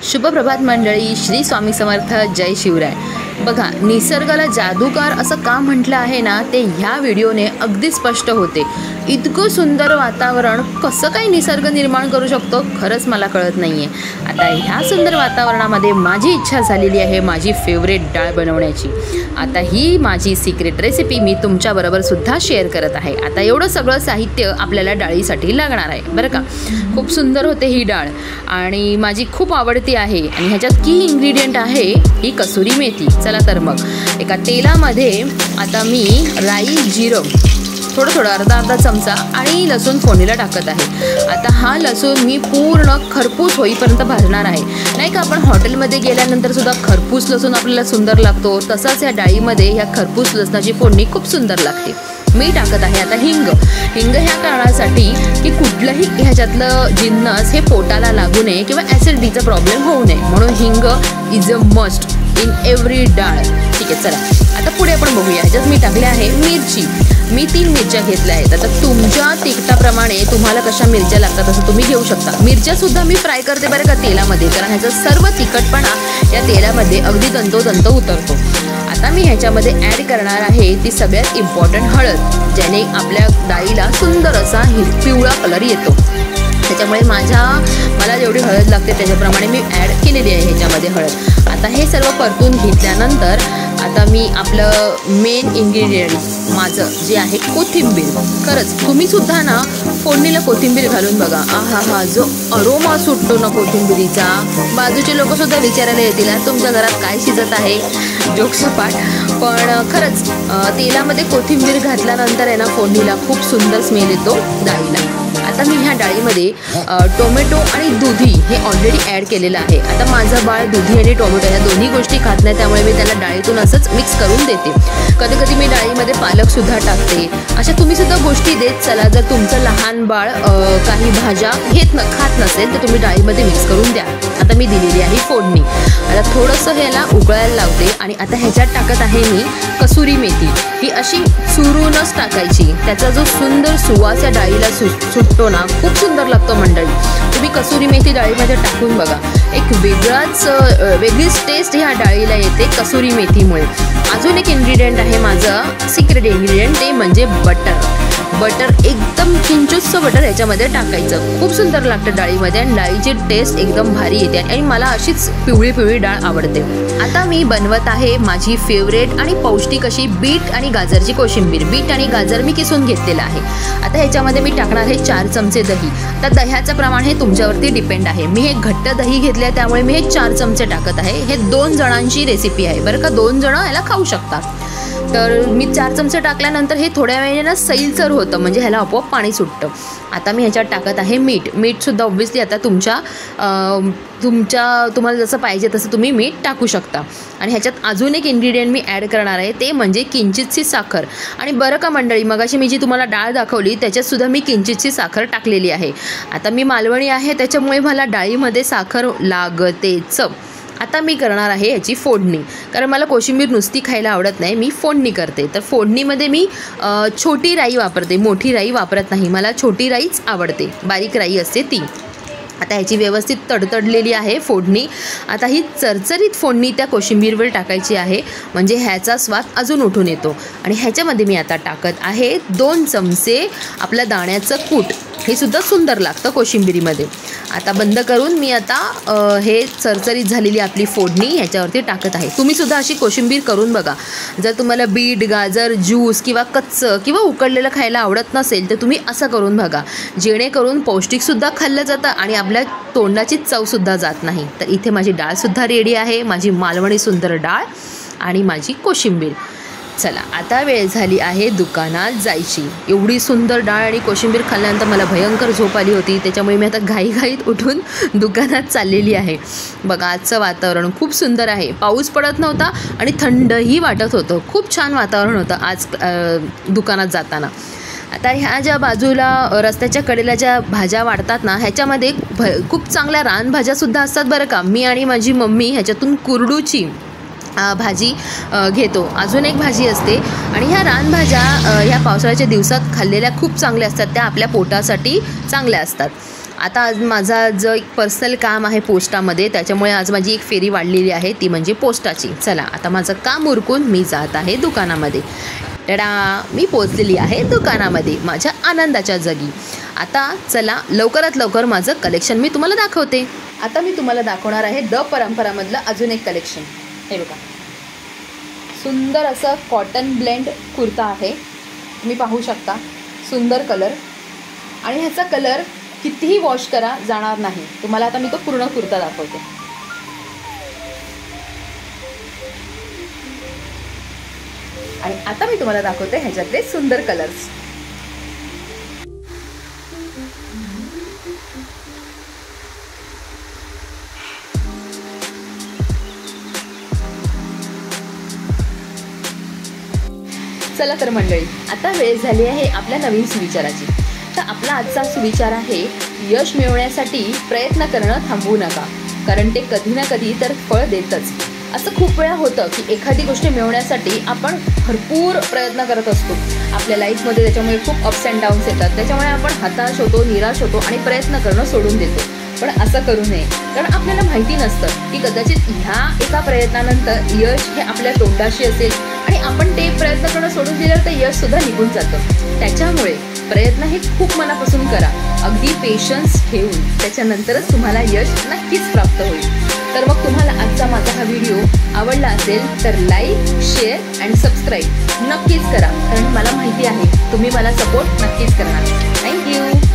शुभ प्रभात मंडळी, श्री स्वामी समर्थ, जय शिवराय। बघा, निसर्गाला जादूगार असं का म्हटलं आहे ना, ते ह्या व्हिडिओने अगदी स्पष्ट होते। इतकं सुंदर वातावरण कसं काय निसर्ग निर्माण करू शकतो, खरंच मला कळत नाहीये। आता ह्या सुंदर वातावरणामध्ये माझी इच्छा झालेली आहे माझी फेवरेट डाळ बनवण्याची। आता ही माझी सिक्रेट रेसिपी मी तुमच्याबरोबर सुद्धा शेअर करत आहे। आता एवढं सगळं साहित्य आपल्याला डाळीसाठी लागणार आहे बरं का। खूप सुंदर होते ही डाळ आणि माझी खूप आवडती आहे आणि ह्याच्यात की इन्ग्रेडियंट आहे ही कसुरी मेथी। चला तर मग एका तेलामध्ये आता मी राई, जिरं, थोडं अर्धा चमचा आणि लसूण फोडणीला टाकत आहे। आता हा लसूण मी पूर्ण खरपूस होईपर्यंत भाजणार आहे। नाही का, आपण हॉटेलमध्ये गेल्यानंतर सुद्धा खरपूस लसूण आपल्याला सुंदर लागतो, तसाच या डाळीमध्ये ह्या खरपूस लसणाची फोडणी खूप सुंदर लागते। मी टाकत आहे आता हिंग ह्या कारणासाठी की कुठलंही ह्याच्यातलं जिन्नस हे पोटाला लागू नये किंवा ॲसिडिटीचा प्रॉब्लेम होऊ नये, म्हणून हिंग is a must in every डाळ। ठीक आहे, चला आता पुढे आपण बघूया। ह्याच्यात मी टाकले आहे मिरची। मी 3 मिरच्या घेतल्या आहेत। आता तुमच्या तिखटाप्रमाणे तुम्हाला कशा मिरच्या लागतात तसं तुम्ही घेऊ शकता। मिरच्या सुद्धा मी फ्राय करते बरं का तेलामध्ये, कारण ह्याचा सर्व तिखटपणा या तेलामध्ये अगदी तंतोतंत उतरतो। आता मी ह्याच्यामध्ये ॲड करणार आहे ती सगळ्यात इम्पॉर्टंट हळद, ज्याने आपल्या डाळीला सुंदर असा पिवळा कलर येतो। त्याच्यामुळे मला जेवढी हळद लागते त्याच्याप्रमाणे मी ॲड केलेली आहे ह्याच्यामध्ये हळद। आता हे सर्व परतून घेतल्यानंतर आता मी आपलं मेन इन्ग्रेडियंट माझं जे आहे कोथिंबीर। खरंच तुम्ही सुद्धा ना फोडणीला कोथिंबीर घालून बघा, हा जो अरोमा सुटतो ना कोथिंबीरीचा, बाजूचे लोक सुद्धा विचारायला येतील तुमच्या घरात काय शिजत आहे, जोकसपाट। पण खरंच तेलामध्ये कोथिंबीर घातल्यानंतर आहे ना फोडणीला खूप सुंदर स्मेल येतो डाळीला। आता मी ह्या डाळीमध्ये टोमॅटो आणि दुधी हे ऑलरेडी ॲड केलेलं आहे। आता माझं बाळ दुधी आणि टोमॅटो ह्या दोन्ही गोष्टी खात नाही, त्यामुळे मी त्याला डाळीतून असंच मिक्स करून देते। कधी कधी मी डाळीमध्ये पालकसुद्धा टाकते। अशा तुम्ही सुद्धा गोष्टी देत चला। जर तुमचं लहान बाळ काही भाज्या खात नसेल तर तुम्ही डाळीमध्ये मिक्स करून द्या। आता मी दिलेली आहे फोडणी। आता थोडंसं ह्याला उकळायला लावते आणि आता ह्याच्यात टाकत आहे मी कसुरी मेथी। ही अशी चुरूनच टाकायची, त्याचा जो सुंदर सुवास या डाळीला सुटतो ना, खूप सुंदर लागतो मंडळी। तुम्ही कसुरी मेथी डाळीमध्ये टाकून बघा, एक वेगळीच टेस्ट ह्या डाळीला येते कसुरी मेथीमुळे। अजून एक इन्ग्रेडियंट आहे माझं सिक्रेट इन्ग्रेडियंट, ते म्हणजे बटर एकदम किंचितसं बटर ह्याच्यामध्ये टाकायचं। खूप सुंदर लागतं डाळीमध्ये आणि डाळीची टेस्ट एकदम भारी येते आणि मला अशीच पिवळी डाळ आवडते। आता मी बनवत आहे माझी फेवरेट आणि पौष्टिक अशी बीट आणि गाजरची कोशिंबीर। बीट आणि गाजर मी किसून घेतलेलं आहे। आता ह्याच्यामध्ये मी टाकणार आहे 4 चमचे दही। तर दह्याचं प्रमाण हे तुमच्यावरती डिपेंड आहे। मी हे घट्ट दही घेतले आहे त्यामुळे मी हे 4 चमचे टाकत आहे। हे 2 जणांची रेसिपी आहे बरं का, 2 जण याला खाऊ शकतात। तर मी 4 चमचे टाकल्यानंतर हे थोड्या वेळेनं सैलसर होतं, म्हणजे ह्याला आपोआप पाणी सुटतं। आता मी ह्याच्यात टाकत आहे मीठसुद्धा ऑब्व्हियसली आता तुम्हाला जसं पाहिजे तसं तुम्ही मीठ टाकू शकता। आणि ह्याच्यात अजून एक इन्ग्रेडियंट मी ॲड करणार आहे, ते म्हणजे किंचितशी साखर। आणि बरं का मंडळी, मगाशी मी जी तुम्हाला डाळ दाखवली त्याच्यातसुद्धा मी किंचितशी साखर टाकलेली आहे। आता मी मालवणी आहे त्याच्यामुळे मला डाळीमध्ये साखर लागतेच। आता मी करणार आहे याची फोडणी, कारण मला कोशिंबीर नुसती खायला आवडत नाही, मी फोडणी करते। तर फोडणीमध्ये मी छोटी राई वापरते, मोठी राई वापरत नाही, मला छोटी राईच आवडते, बारीक राई असते ती। आता ह्याची व्यवस्थित तडतडलेली आहे फोडणी। आता ही चरचरीत फोडणी त्या कोशिंबीरवर टाकायची आहे, म्हणजे ह्याचा स्वाद अजून उठून येतो। आणि ह्याच्यामध्ये मी आता टाकत आहे 2 चमचे आपल्या दाण्याचं कूट, हे सुद्धा सुंदर लागतं कोशिंबिरीमध्ये। आता बंद करून मी आता हे चरचरीत झालेली आपली फोडणी ह्याच्यावरती टाकत आहे। तुम्ही सुद्धा अशी कोशिंबीर करून बघा। जर तुम्हाला बीट, गाजर, ज्यूस किंवा कच्चं किंवा उकडलेलं खायला आवडत नसेल तर तुम्ही असं करून बघा, जेणेकरून पौष्टिकसुद्धा खाल्लं जातं आणि आपल्या तोंडाची चवसुद्धा जात नाही। तर इथे माझी डाळसुद्धा रेडी आहे, माझी मालवणी सुंदर डाळ आणि माझी कोशिंबीर। चला आता वेळ झाली आहे दुकानात जायची। एवढी सुंदर डाळ आणि कोशिंबीर खाल्ल्यानंतर मला भयंकर झोप आली होती, त्याच्यामुळे मी आता घाईघाईत उठून दुकानात चाललेली आहे। बघा, आजचं वातावरण खूप सुंदर आहे, पाऊस पडत नव्हता आणि थंडही वाटत होतं, खूप छान वातावरण होतं आज दुकानात जाताना। आता ह्या ज्या बाजूला रस्त्याच्या कडेला ज्या भाज्या वाढतात ना, ह्याच्यामध्ये खूप चांगल्या रानभाज्यासुद्धा असतात बरं का। मी आणि माझी मम्मी ह्याच्यातून कुरडूची भाजी घेतो। अजून एक भाजी असते आणि ह्या रानभाज्या ह्या पावसाळ्याच्या दिवसात खाल्लेल्या खूप चांगल्या असतात, त्या आपल्या पोटासाठी चांगल्या असतात। आता आज माझा जो एक पर्सनल काम आहे पोस्टामध्ये, त्याच्यामुळे आज माझी एक फेरी वाढलेली आहे, ती म्हणजे पोस्टाची. चला आता माझं काम उरकून मी जात आहे दुकानामध्ये. टडा, मी पोचलेली आहे दुकानामध्ये माझ्या आनंदाच्या जागी. आता चला लवकरात लवकर माझं कलेक्शन मी तुम्हाला दाखवते. आता मी तुम्हाला दाखवणार आहे द परंपरामधलं अजून एक कलेक्शन. हे बघा, सुंदर असं कॉटन ब्लेंड कुर्ता आहे. तुम्ही पाहू शकता, सुंदर कलर, आणि ह्याचा कलर कितीही वॉश करा जाणार नाही. तुम्हाला आता मी तो पूर्ण कुर्ता दाखवते. आणि आता मी तुम्हाला दाखवते ह्याच्यातले सुंदर कलर्स. चला तर मंडळी, आता वेळ झाली आहे आपल्या नवीन सुविचाराची. तर आपला आजचा सुविचार आहे, यश मिळवण्यासाठी प्रयत्न करणं थांबवू नका, कारण ते कधी ना कधी तर फळ देतच. असं खूप वेळा होतं की एखादी गोष्ट मिळवण्यासाठी आपण भरपूर प्रयत्न करत असतो आपल्या लाईफमध्ये. त्याच्यामुळे खूप अप्स अँड डाऊन्स येतात, त्याच्यामुळे आपण हताश होतो, निराश होतो आणि प्रयत्न करणं सोडून देतो. पण असं करू नये, कारण आपल्याला माहिती नसतं की कदाचित ह्या एका प्रयत्नानंतर यश हे आपल्या तोंडाशी असेल आणि आपण ते प्रयत्न करणं सोडून दिल्यावर ते यशसुद्धा निघून जातं. त्याच्यामुळे प्रयत्न हे खूप मनापासून करा, अगदी पेशन्स ठेवून. त्याच्यानंतरच तुम्हाला यश नक्कीच प्राप्त होईल. तर मग तुम्हाला आजचा माझा हा व्हिडिओ आवडला असेल तर लाईक, शेअर अँड सबस्क्राईब नक्कीच करा, कारण मला माहिती आहे तुम्ही मला सपोर्ट नक्कीच करणार. थँक्यू.